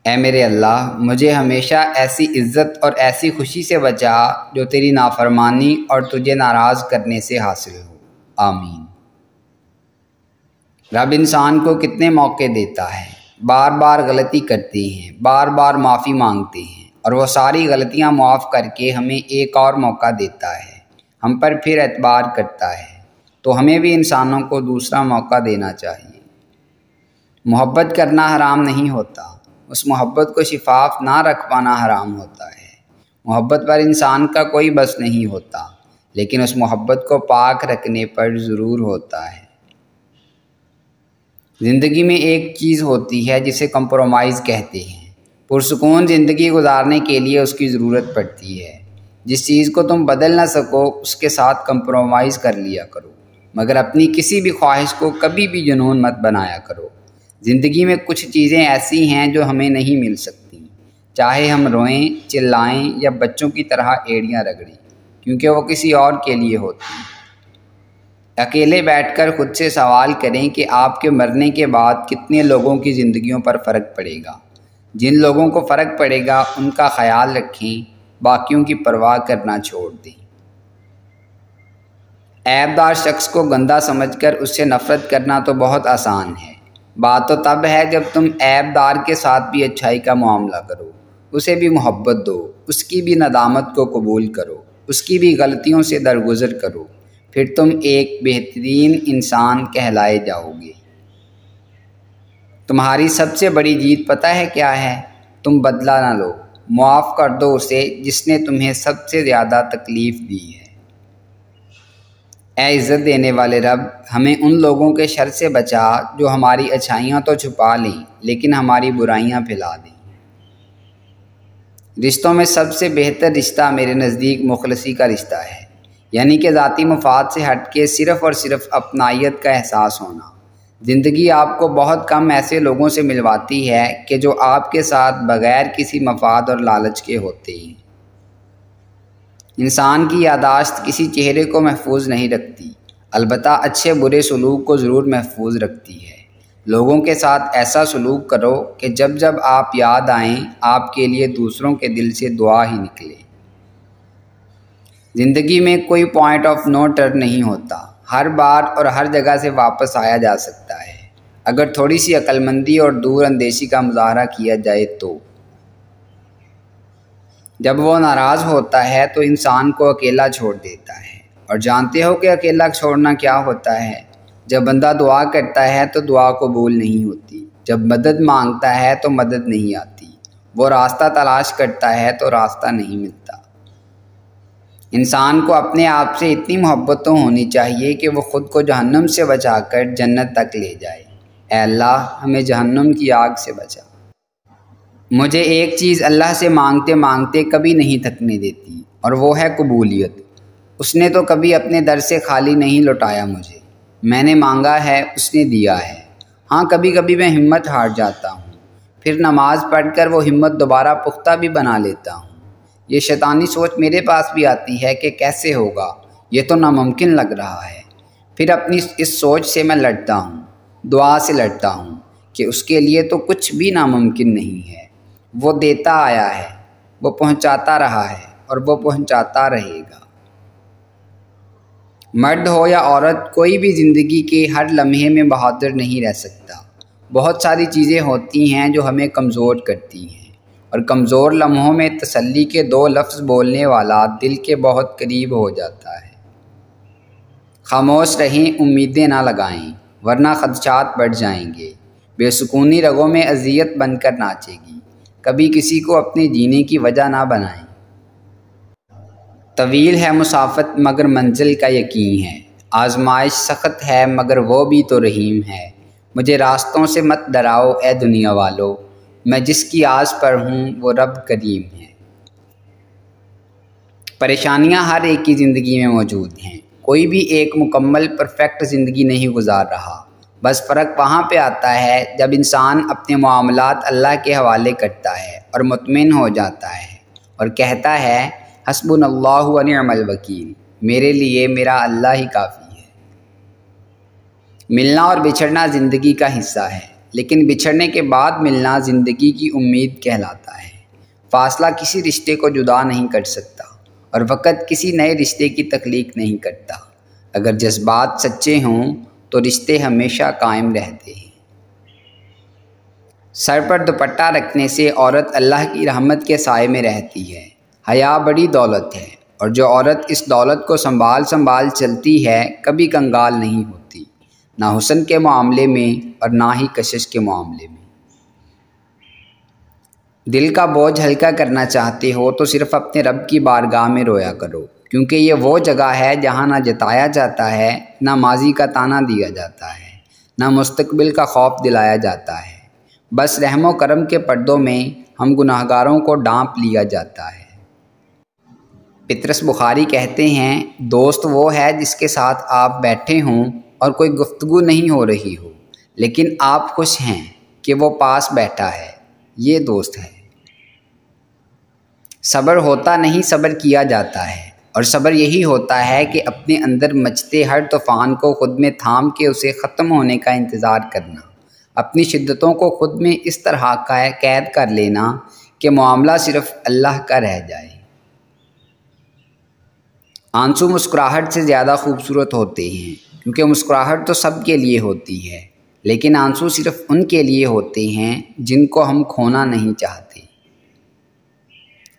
اے میرے اللہ، مجھے ہمیشہ ایسی عزت اور ایسی خوشی سے بچا جو تیری نافرمانی اور تجھے ناراض کرنے سے حاصل ہو۔ آمین۔ رب انسان کو کتنے موقع دیتا ہے، بار بار غلطی کرتے ہیں، بار بار معافی مانگتے ہیں، اور وہ ساری غلطیاں معاف کر کے ہمیں ایک اور موقع دیتا ہے، ہم پر پھر اعتبار کرتا ہے۔ تو ہمیں بھی انسانوں کو دوسرا موقع دینا چاہیے۔ محبت کرنا حرام نہیں ہوتا، اس محبت کو شفاف نہ رکھ پانا حرام ہوتا ہے۔ محبت پر انسان کا کوئی بس نہیں ہوتا، لیکن اس محبت کو پاک رکھنے پر ضرور ہوتا ہے۔ زندگی میں ایک چیز ہوتی ہے جسے کمپرومائز کہتے ہیں۔ پرسکون زندگی گزارنے کے لیے اس کی ضرورت پڑتی ہے۔ جس چیز کو تم بدل نہ سکو اس کے ساتھ کمپرومائز کر لیا کرو، مگر اپنی کسی بھی خواہش کو کبھی بھی جنون مت بنایا کرو۔ زندگی میں کچھ چیزیں ایسی ہیں جو ہمیں نہیں مل سکتی، چاہے ہم روئیں، چلائیں یا بچوں کی طرح ایڑیاں رگڑیں، کیونکہ وہ کسی اور کے لیے ہوتی ہیں۔ اکیلے بیٹھ کر خود سے سوال کریں کہ آپ کے مرنے کے بعد کتنے لوگوں کی زندگیوں پر فرق پڑے گا۔ جن لوگوں کو فرق پڑے گا ان کا خیال رکھیں، باقیوں کی پرواہ کرنا چھوڑ دیں۔ عیب دار شخص کو گندا سمجھ کر اس سے نفرت کرنا تو بہت آسان ہے۔ بات تو تب ہے جب تم عیب دار کے ساتھ بھی اچھائی کا معاملہ کرو، اسے بھی محبت دو، اس کی بھی ندامت کو قبول کرو، اس کی بھی غلطیوں سے درگزر کرو، پھر تم ایک بہترین انسان کہلائے جاؤ گے۔ تمہاری سب سے بڑی جیت پتہ ہے کیا ہے؟ تم بدلہ نہ لو، معاف کر دو اسے جس نے تمہیں سب سے زیادہ تکلیف دی ہے۔ اے عزت دینے والے رب، ہمیں ان لوگوں کے شر سے بچا جو ہماری اچھائیاں تو چھپا لیں لیکن ہماری برائیاں پھیلا دیں۔ رشتوں میں سب سے بہتر رشتہ میرے نزدیک مخلصی کا رشتہ ہے، یعنی کہ ذاتی مفاد سے ہٹ کے صرف اور صرف اپنائیت کا احساس ہونا۔ زندگی آپ کو بہت کم ایسے لوگوں سے ملواتی ہے کہ جو آپ کے ساتھ بغیر کسی مفاد اور لالچ کے ہوتے ہیں۔ انسان کی یادداشت کسی چہرے کو محفوظ نہیں رکھتی، البتہ اچھے برے سلوک کو ضرور محفوظ رکھتی ہے۔ لوگوں کے ساتھ ایسا سلوک کرو کہ جب جب آپ یاد آئیں آپ کے لیے دوسروں کے دل سے دعا ہی نکلے۔ زندگی میں کوئی پوائنٹ آف نو ٹرن نہیں ہوتا، ہر بار اور ہر جگہ سے واپس آیا جا سکتا ہے اگر تھوڑی سی عقل مندی اور دور اندیشی کا مظاہرہ کیا جائے تو۔ جب وہ ناراض ہوتا ہے تو انسان کو اکیلا چھوڑ دیتا ہے، اور جانتے ہو کہ اکیلا چھوڑنا کیا ہوتا ہے؟ جب بندہ دعا کرتا ہے تو دعا قبول نہیں ہوتی، جب مدد مانگتا ہے تو مدد نہیں آتی، وہ راستہ تلاش کرتا ہے تو راستہ نہیں ملتا۔ انسان کو اپنے آپ سے اتنی محبت تو ہونی چاہیے کہ وہ خود کو جہنم سے بچا کر جنت تک لے جائے۔ اے اللہ، ہمیں جہنم کی آگ سے بچا۔ مجھے ایک چیز اللہ سے مانگتے مانگتے کبھی نہیں تھکنے دیتی، اور وہ ہے قبولیت۔ اس نے تو کبھی اپنے در سے خالی نہیں لوٹایا مجھے۔ میں نے مانگا ہے، اس نے دیا ہے۔ ہاں، کبھی کبھی میں ہمت ہار جاتا ہوں، پھر نماز پڑھ کر وہ ہمت دوبارہ پختہ بھی بنا لیتا ہوں۔ یہ شیطانی سوچ میرے پاس بھی آتی ہے کہ کیسے ہوگا، یہ تو ناممکن لگ رہا ہے۔ پھر اپنی اس سوچ سے میں لڑتا ہوں، دعا سے لڑتا ہوں کہ اس کے لیے تو کچھ بھی ناممکن نہیں ہے۔ وہ دیتا آیا ہے، وہ پہنچاتا رہا ہے، اور وہ پہنچاتا رہے گا۔ مرد ہو یا عورت، کوئی بھی زندگی کے ہر لمحے میں بہادر نہیں رہ سکتا۔ بہت ساری چیزیں ہوتی ہیں جو ہمیں کمزور کرتی ہیں، اور کمزور لمحوں میں تسلی کے 2 لفظ بولنے والا دل کے بہت قریب ہو جاتا ہے۔ خاموش رہیں، امیدیں نہ لگائیں، ورنہ خدشات بڑھ جائیں گے۔ بے سکونی رگوں میں اذیت بن کر ناچے گی۔ کبھی کسی کو اپنے جینے کی وجہ نہ بنائیں۔ طویل ہے مسافت مگر منزل کا یقین ہے، آزمائش سخت ہے مگر وہ بھی تو رحیم ہے۔ مجھے راستوں سے مت ڈراؤ اے دنیا والو، میں جس کی آس پر ہوں وہ رب کریم ہے۔ پریشانیاں ہر ایک کی زندگی میں موجود ہیں، کوئی بھی ایک مکمل پرفیکٹ زندگی نہیں گزار رہا۔ بس فرق وہاں پہ آتا ہے جب انسان اپنے معاملات اللہ کے حوالے کرتا ہے اور مطمئن ہو جاتا ہے اور کہتا ہے حسبنا اللہ و نعم الوکیل، میرے لیے میرا اللہ ہی کافی ہے۔ ملنا اور بچھڑنا زندگی کا حصہ ہے، لیکن بچھڑنے کے بعد ملنا زندگی کی امید کہلاتا ہے۔ فاصلہ کسی رشتے کو جدا نہیں کر سکتا اور وقت کسی نئے رشتے کی تخلیق نہیں کرتا۔ اگر جذبات سچے ہوں تو رشتے ہمیشہ قائم رہتے ہیں۔ سر پر دوپٹہ رکھنے سے عورت اللہ کی رحمت کے سائے میں رہتی ہے۔ حیا بڑی دولت ہے اور جو عورت اس دولت کو سنبھال چلتی ہے کبھی کنگال نہیں ہوتی، نہ حسن کے معاملے میں اور نہ ہی کشش کے معاملے میں۔ دل کا بوجھ ہلکا کرنا چاہتے ہو تو صرف اپنے رب کی بارگاہ میں رویا کرو، کیونکہ یہ وہ جگہ ہے جہاں نہ جتایا جاتا ہے، نہ ماضی کا طعنہ دیا جاتا ہے، نہ مستقبل کا خوف دلایا جاتا ہے۔ بس رحم و کرم کے پردوں میں ہم گناہگاروں کو ڈانپ لیا جاتا ہے۔ پطرس بخاری کہتے ہیں، دوست وہ ہے جس کے ساتھ آپ بیٹھے ہوں اور کوئی گفتگو نہیں ہو رہی ہو، لیکن آپ خوش ہیں کہ وہ پاس بیٹھا ہے، یہ دوست ہے۔ صبر ہوتا نہیں، صبر کیا جاتا ہے، اور صبر یہی ہوتا ہے کہ اپنے اندر مچتے ہر طوفان کو خود میں تھام کے اسے ختم ہونے کا انتظار کرنا، اپنی شدتوں کو خود میں اس طرح قید کر لینا کہ معاملہ صرف اللہ کا رہ جائے۔ آنسو مسکراہٹ سے زیادہ خوبصورت ہوتے ہیں، کیونکہ مسکراہٹ تو سب کے لیے ہوتی ہے، لیکن آنسو صرف ان کے لیے ہوتے ہیں جن کو ہم کھونا نہیں چاہتے۔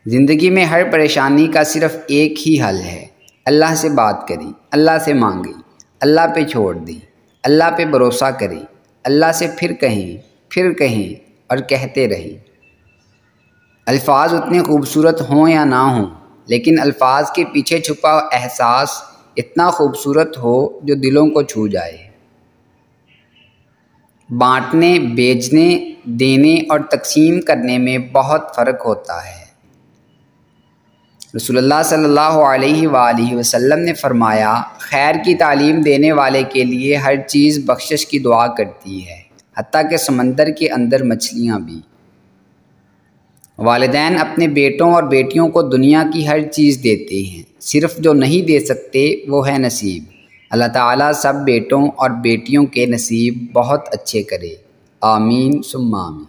زندگی میں ہر پریشانی کا صرف ایک ہی حل ہے، اللہ سے بات کریں، اللہ سے مانگیں، اللہ پہ چھوڑ دیں، اللہ پہ بھروسہ کریں، اللہ سے پھر کہیں اور کہتے رہیں۔ الفاظ اتنے خوبصورت ہوں یا نہ ہوں، لیکن الفاظ کے پیچھے چھپا احساس اتنا خوبصورت ہو جو دلوں کو چھو جائے۔ بانٹنے، بیچنے، دینے اور تقسیم کرنے میں بہت فرق ہوتا ہے۔ رسول اللہ صلی اللہ علیہ وآلہ وسلم نے فرمایا، خیر کی تعلیم دینے والے کے لیے ہر چیز بخشش کی دعا کرتی ہے، حتیٰ کہ سمندر کے اندر مچھلیاں بھی۔ والدین اپنے بیٹوں اور بیٹیوں کو دنیا کی ہر چیز دیتے ہیں، صرف جو نہیں دے سکتے وہ ہے نصیب۔ اللہ تعالیٰ سب بیٹوں اور بیٹیوں کے نصیب بہت اچھے کرے، آمین ثم آمین۔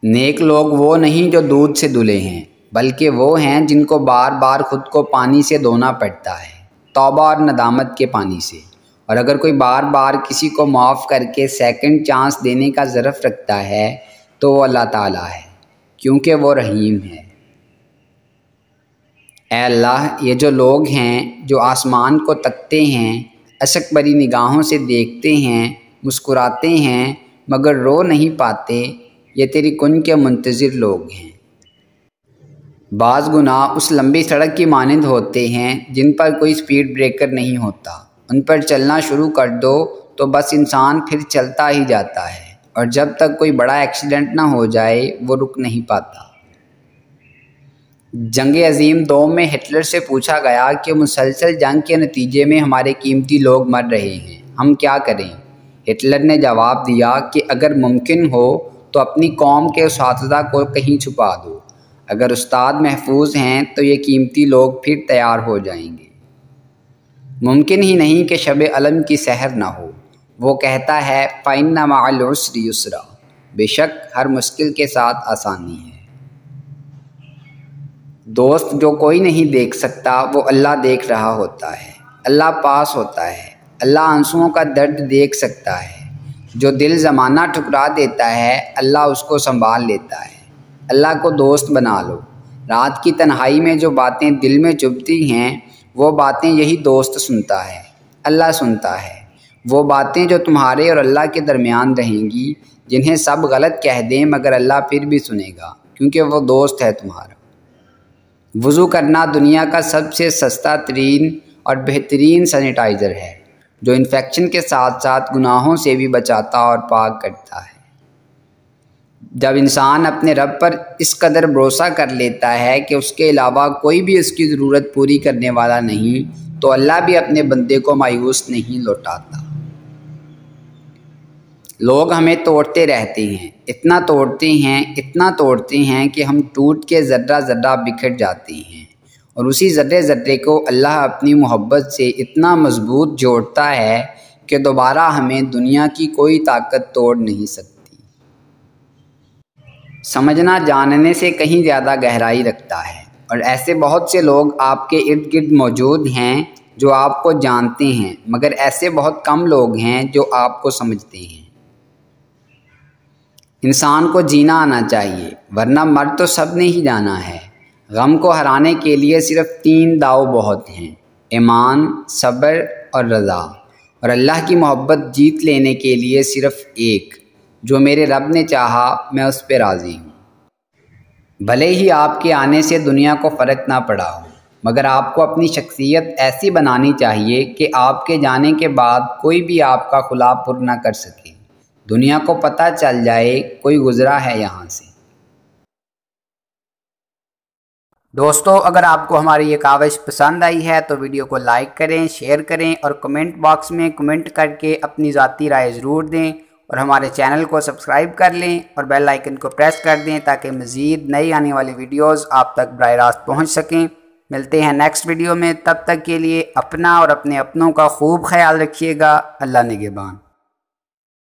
نیک لوگ وہ نہیں جو دودھ سے دھلے ہیں، بلکہ وہ ہیں جن کو بار بار خود کو پانی سے دھونا پڑتا ہے، توبہ اور ندامت کے پانی سے۔ اور اگر کوئی بار بار کسی کو معاف کر کے سیکنڈ چانس دینے کا ظرف رکھتا ہے تو وہ اللہ تعالیٰ ہے، کیونکہ وہ رحیم ہے۔ اے اللہ، یہ جو لوگ ہیں جو آسمان کو تکتے ہیں، اشک بری نگاہوں سے دیکھتے ہیں، مسکراتے ہیں مگر رو نہیں پاتے، یہ تیری کن کے منتظر لوگ ہیں۔ بعض گناہ اس لمبی سڑک کی مانند ہوتے ہیں جن پر کوئی سپیڈ بریکر نہیں ہوتا، ان پر چلنا شروع کر دو تو بس انسان پھر چلتا ہی جاتا ہے، اور جب تک کوئی بڑا ایکسیڈنٹ نہ ہو جائے وہ رک نہیں پاتا۔ جنگ عظیم دوم میں ہٹلر سے پوچھا گیا کہ مسلسل جنگ کے نتیجے میں ہمارے قیمتی لوگ مر رہے ہیں، ہم کیا کریں؟ ہٹلر نے جواب دیا کہ اگر ممکن ہو تو اپنی قوم کے اساتذہ کو کہیں چھپا دو، اگر استاد محفوظ ہیں تو یہ قیمتی لوگ پھر تیار ہو جائیں گے۔ ممکن ہی نہیں کہ شب علم کی سحر نہ ہو۔ وہ کہتا ہے، فَإِنَّ مَعَ الْعُسْرِ يُسْرًا، بے شک ہر مشکل کے ساتھ آسانی ہے۔ دوست جو کوئی نہیں دیکھ سکتا وہ اللہ دیکھ رہا ہوتا ہے، اللہ پاس ہوتا ہے، اللہ آنسوؤں کا درد دیکھ سکتا ہے۔ جو دل زمانہ ٹھکرا دیتا ہے اللہ اس کو سنبھال لیتا ہے۔ اللہ کو دوست بنا لو۔ رات کی تنہائی میں جو باتیں دل میں چبھتی ہیں وہ باتیں یہی دوست سنتا ہے، اللہ سنتا ہے۔ وہ باتیں جو تمہارے اور اللہ کے درمیان رہیں گی، جنہیں سب غلط کہہ دیں مگر اللہ پھر بھی سنے گا، کیونکہ وہ دوست ہے تمہارا۔ وضو کرنا دنیا کا سب سے سستا ترین اور بہترین سینیٹائزر ہے، جو انفیکشن کے ساتھ ساتھ گناہوں سے بھی بچاتا اور پاک کرتا ہے۔ جب انسان اپنے رب پر اس قدر بھروسہ کر لیتا ہے کہ اس کے علاوہ کوئی بھی اس کی ضرورت پوری کرنے والا نہیں، تو اللہ بھی اپنے بندے کو مایوس نہیں لوٹاتا۔ لوگ ہمیں توڑتے رہتے ہیں، اتنا توڑتے ہیں کہ ہم ٹوٹ کے ذرہ ذرہ بکھر جاتے ہیں، اور اسی ذرے ذرے کو اللہ اپنی محبت سے اتنا مضبوط جوڑتا ہے کہ دوبارہ ہمیں دنیا کی کوئی طاقت توڑ نہیں سکتی۔ سمجھنا جاننے سے کہیں زیادہ گہرائی رکھتا ہے، اور ایسے بہت سے لوگ آپ کے ارد گرد موجود ہیں جو آپ کو جانتے ہیں، مگر ایسے بہت کم لوگ ہیں جو آپ کو سمجھتے ہیں۔ انسان کو جینا آنا چاہیے، ورنہ مر تو سب نے ہی جانا ہے۔ غم کو ہرانے کے لیے صرف 3 داؤ بہت ہیں: ایمان، صبر اور رضا۔ اور اللہ کی محبت جیت لینے کے لیے صرف ایک: جو میرے رب نے چاہا میں اس پہ راضی ہوں۔ بھلے ہی آپ کے آنے سے دنیا کو فرق نہ پڑا ہو، مگر آپ کو اپنی شخصیت ایسی بنانی چاہیے کہ آپ کے جانے کے بعد کوئی بھی آپ کا خلا پر نہ کر سکے، دنیا کو پتہ چل جائے کوئی گزرا ہے یہاں سے۔ دوستو، اگر آپ کو ہماری یہ کاوش پسند آئی ہے تو ویڈیو کو لائک کریں، شیئر کریں اور کمنٹ باکس میں کمنٹ کر کے اپنی ذاتی رائے ضرور دیں، اور ہمارے چینل کو سبسکرائب کر لیں اور بیل آئیکن کو پریس کر دیں تاکہ مزید نئی آنے والی ویڈیوز آپ تک براہ راست پہنچ سکیں۔ ملتے ہیں نیکسٹ ویڈیو میں، تب تک کے لیے اپنا اور اپنے اپنوں کا خوب خیال رکھیے گا۔ اللہ نگہبان۔